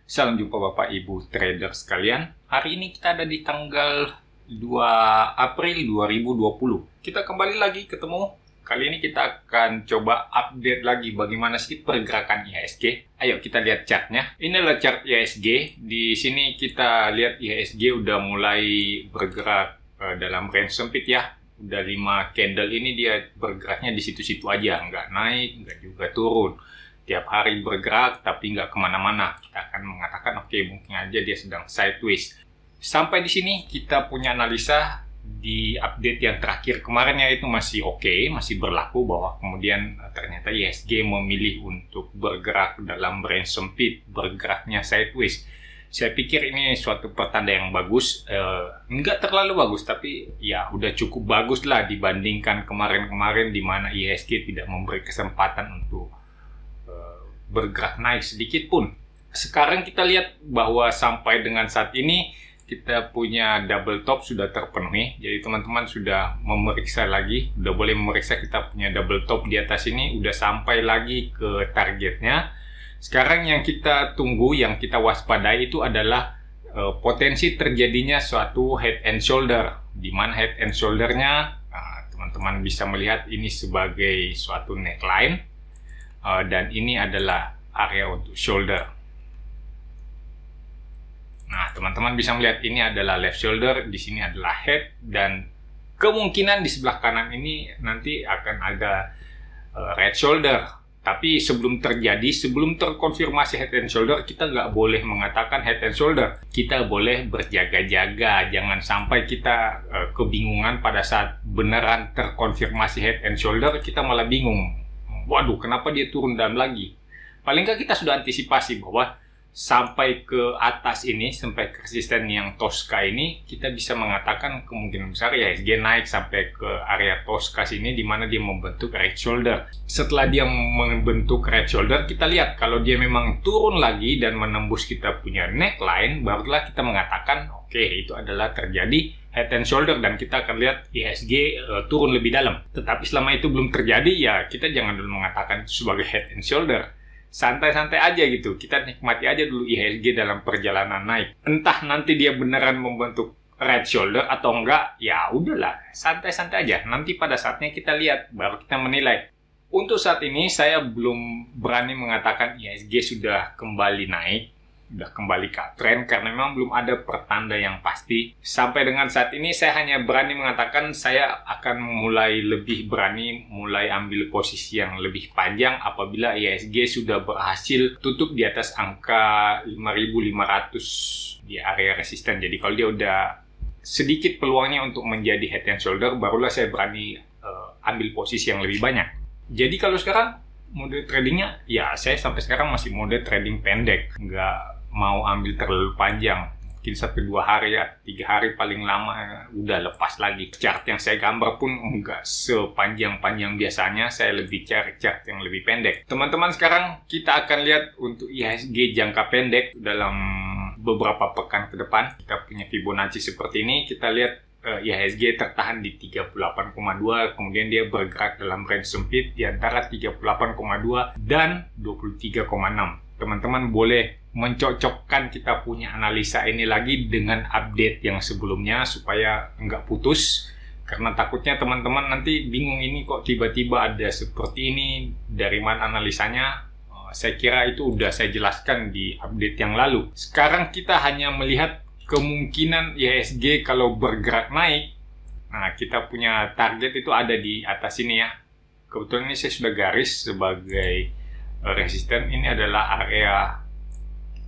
Salam jumpa Bapak Ibu trader sekalian. Hari ini kita ada di tanggal 2 April 2020. Kita kembali lagi ketemu. Kali ini kita akan coba update lagi bagaimana sih pergerakan IHSG. Ayo kita lihat chartnya. Inilah chart IHSG. Di sini kita lihat IHSG udah mulai bergerak dalam range sempit ya. Udah 5 candle ini dia bergeraknya di situ-situ aja. Nggak naik, nggak juga turun. Tiap hari bergerak tapi nggak kemana-mana. Kita akan mengatakan oke, mungkin aja dia sedang sideways. Sampai di sini kita punya analisa di update yang terakhir kemarin, yaitu masih oke, masih berlaku bahwa kemudian ternyata IHSG memilih untuk bergerak dalam range sempit, bergeraknya sideways. Saya pikir ini suatu pertanda yang bagus, nggak terlalu bagus tapi ya udah cukup bagus lah dibandingkan kemarin-kemarin di mana IHSG tidak memberi kesempatan untuk bergerak naik sedikit pun. Sekarang kita lihat bahwa sampai dengan saat ini kita punya double top sudah terpenuhi. Jadi teman-teman sudah memeriksa lagi, udah boleh memeriksa kita punya double top di atas ini, udah sampai lagi ke targetnya. Sekarang yang kita tunggu, yang kita waspadai itu adalah potensi terjadinya suatu head and shoulder. Di mana head and shoulder-nya teman-teman bisa melihat ini sebagai suatu neckline. Dan ini adalah area untuk shoulder. Nah, teman-teman bisa melihat ini adalah left shoulder, di sini adalah head, dan kemungkinan di sebelah kanan ini nanti akan ada right shoulder. Tapi sebelum terjadi, sebelum terkonfirmasi head and shoulder, kita nggak boleh mengatakan head and shoulder. Kita boleh berjaga-jaga, jangan sampai kita kebingungan pada saat beneran terkonfirmasi head and shoulder, kita malah bingung. Waduh, kenapa dia turun dalam lagi? Paling nggak kita sudah antisipasi bahwa sampai ke atas ini, sampai ke resisten yang Tosca ini, kita bisa mengatakan kemungkinan besar ya IHSG naik sampai ke area Tosca sini, di mana dia membentuk right shoulder. Setelah dia membentuk right shoulder, kita lihat kalau dia memang turun lagi dan menembus kita punya neckline, barulah kita mengatakan oke, itu adalah terjadi head and shoulder, dan kita akan lihat IHSG turun lebih dalam. Tetapi selama itu belum terjadi, ya kita jangan dulu mengatakan itu sebagai head and shoulder. Santai-santai aja gitu, kita nikmati aja dulu IHSG dalam perjalanan naik. Entah nanti dia beneran membentuk right shoulder atau enggak, ya udahlah, santai-santai aja. Nanti pada saatnya kita lihat, baru kita menilai. Untuk saat ini saya belum berani mengatakan IHSG sudah kembali naik, sudah kembali ke uptrend, karena memang belum ada pertanda yang pasti. Sampai dengan saat ini saya hanya berani mengatakan saya akan mulai lebih berani mulai ambil posisi yang lebih panjang apabila IHSG sudah berhasil tutup di atas angka 5.500 di area resisten. Jadi kalau dia udah sedikit peluangnya untuk menjadi head and shoulder, barulah saya berani ambil posisi yang lebih banyak. Jadi kalau sekarang mode tradingnya, ya saya sampai sekarang masih mode trading pendek, nggak mau ambil terlalu panjang, mungkin 1-2 hari ya, 3 hari paling lama udah lepas lagi. Chart yang saya gambar pun nggak sepanjang-panjang biasanya, saya lebih cari chart yang lebih pendek. Teman-teman, sekarang kita akan lihat untuk IHSG jangka pendek dalam beberapa pekan ke depan. Kita punya Fibonacci seperti ini, kita lihat IHSG tertahan di 38,2, kemudian dia bergerak dalam range sempit di antara 38,2 dan 23,6. Teman-teman boleh mencocokkan kita punya analisa ini lagi dengan update yang sebelumnya supaya nggak putus, karena takutnya teman-teman nanti bingung, ini kok tiba-tiba ada seperti ini, dari mana analisanya. Saya kira itu udah saya jelaskan di update yang lalu. Sekarang kita hanya melihat kemungkinan IHSG kalau bergerak naik. Nah, kita punya target itu ada di atas ini ya. Kebetulan ini saya sudah garis sebagai resisten. Ini adalah area,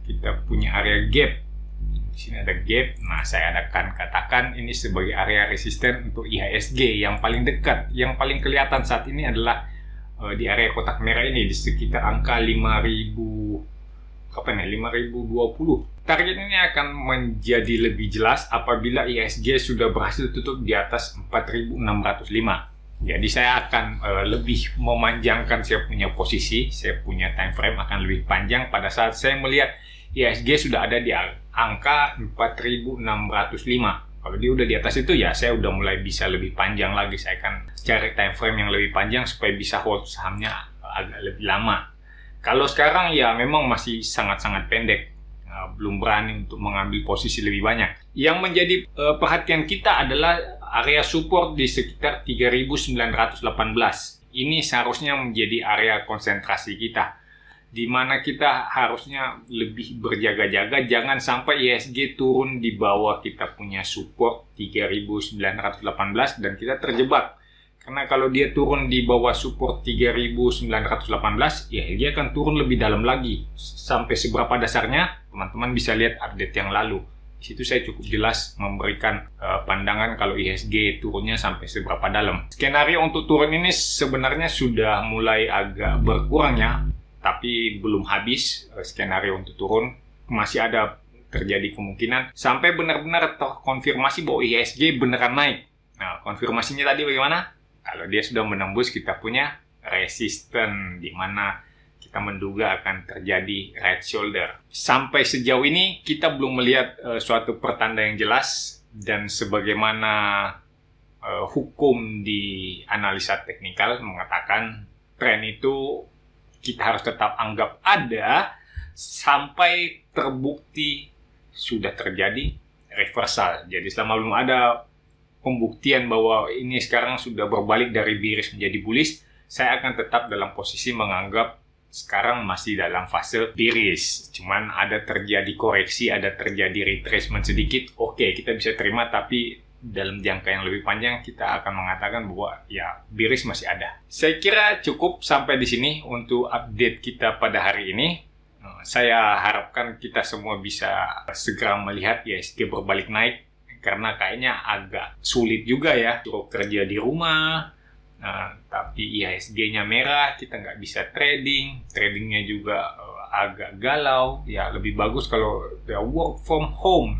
kita punya area gap. Di sini ada gap. Nah, saya akan katakan ini sebagai area resisten untuk IHSG yang paling dekat. Yang paling kelihatan saat ini adalah di area kotak merah ini, di sekitar angka 5.020. Target ini akan menjadi lebih jelas apabila IHSG sudah berhasil tutup di atas 4.605. Jadi saya akan lebih memanjangkan saya punya posisi, saya punya time frame akan lebih panjang pada saat saya melihat IHSG sudah ada di angka 4.605. Kalau dia udah di atas itu, ya saya udah mulai bisa lebih panjang lagi. Saya akan cari time frame yang lebih panjang supaya bisa hold sahamnya agak lebih lama. Kalau sekarang ya memang masih sangat-sangat pendek. belum berani untuk mengambil posisi lebih banyak. Yang menjadi perhatian kita adalah area support di sekitar 3918. Ini seharusnya menjadi area konsentrasi kita, di mana kita harusnya lebih berjaga-jaga jangan sampai IHSG turun di bawah kita punya support 3918 dan kita terjebak. Karena kalau dia turun di bawah support 3918, ya dia akan turun lebih dalam lagi. Sampai seberapa dasarnya, teman-teman bisa lihat update yang lalu. Di situ saya cukup jelas memberikan pandangan kalau IHSG turunnya sampai seberapa dalam. Skenario untuk turun ini sebenarnya sudah mulai agak berkurang ya, tapi belum habis skenario untuk turun. Masih ada terjadi kemungkinan sampai benar-benar terkonfirmasi bahwa IHSG beneran naik. Nah, konfirmasinya tadi bagaimana? Kalau dia sudah menembus kita punya resisten, di mana kita menduga akan terjadi right shoulder. Sampai sejauh ini kita belum melihat suatu pertanda yang jelas, dan sebagaimana hukum di analisa teknikal mengatakan tren itu kita harus tetap anggap ada sampai terbukti sudah terjadi reversal. Jadi selama belum ada pembuktian bahwa ini sekarang sudah berbalik dari bearish menjadi bullish, saya akan tetap dalam posisi menganggap sekarang masih dalam fase bearish. Cuman ada terjadi koreksi, ada terjadi retracement sedikit, oke, kita bisa terima, tapi dalam jangka yang lebih panjang kita akan mengatakan bahwa ya bearish masih ada. Saya kira cukup sampai di sini untuk update kita pada hari ini. Saya harapkan kita semua bisa segera melihat IHSG berbalik naik, karena kayaknya agak sulit juga ya untuk kerja di rumah. Tapi IHSG-nya merah, kita nggak bisa tradingnya juga agak galau. Ya lebih bagus kalau ya, work from home.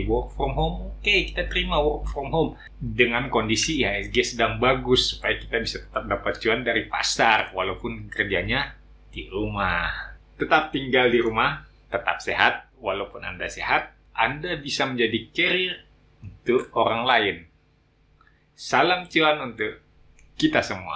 Work from home, kita terima work from home dengan kondisi IHSG sedang bagus, supaya kita bisa tetap dapat cuan dari pasar walaupun kerjanya di rumah. Tetap tinggal di rumah, tetap sehat. Walaupun Anda sehat, Anda bisa menjadi carrier untuk orang lain. Salam cuan untuk kita semua.